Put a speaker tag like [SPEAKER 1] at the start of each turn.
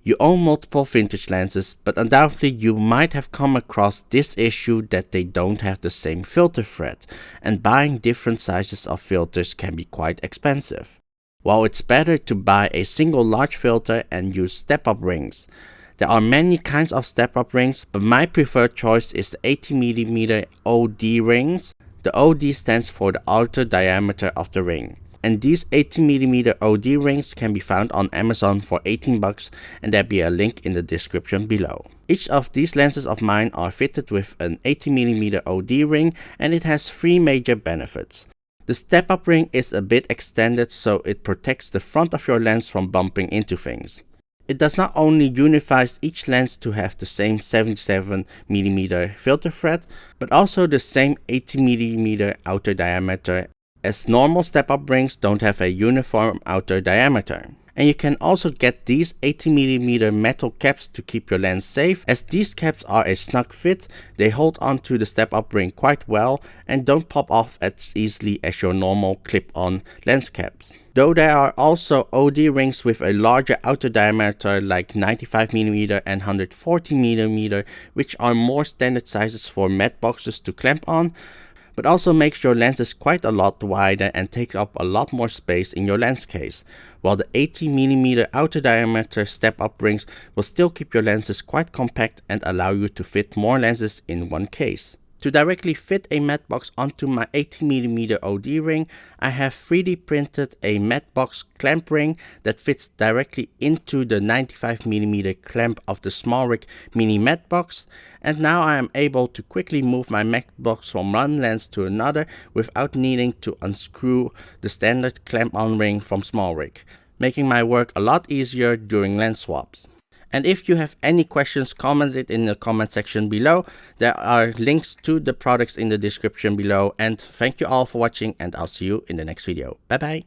[SPEAKER 1] You own multiple vintage lenses, but undoubtedly you might have come across this issue that they don't have the same filter thread, and buying different sizes of filters can be quite expensive. While it's better to buy a single large filter and use step-up rings. There are many kinds of step-up rings, but my preferred choice is the 80mm OD rings. The OD stands for the outer diameter of the ring. And these 80mm OD rings can be found on Amazon for 18 bucks, and there'll be a link in the description below. Each of these lenses of mine are fitted with an 80mm OD ring, and it has 3 major benefits. The step-up ring is a bit extended, so it protects the front of your lens from bumping into things. It does not only unifies each lens to have the same 77mm filter thread, but also the same 80mm outer diameter, as normal step-up rings don't have a uniform outer diameter. And you can also get these 80mm metal caps to keep your lens safe, as these caps are a snug fit. They hold onto the step-up ring quite well and don't pop off as easily as your normal clip-on lens caps. Though there are also OD rings with a larger outer diameter like 95mm and 140mm, which are more standard sizes for matte boxes to clamp on, but also makes your lenses quite a lot wider and takes up a lot more space in your lens case, while the 80mm outer diameter step-up rings will still keep your lenses quite compact and allow you to fit more lenses in one case. To directly fit a matte box onto my 80mm OD ring, I have 3D printed a matte box clamp ring that fits directly into the 95mm clamp of the Smallrig mini matte box, and now I am able to quickly move my matte box from one lens to another without needing to unscrew the standard clamp-on ring from Smallrig, making my work a lot easier during lens swaps. And if you have any questions, comment it in the comment section below. There are links to the products in the description below. And thank you all for watching, and I'll see you in the next video. Bye bye.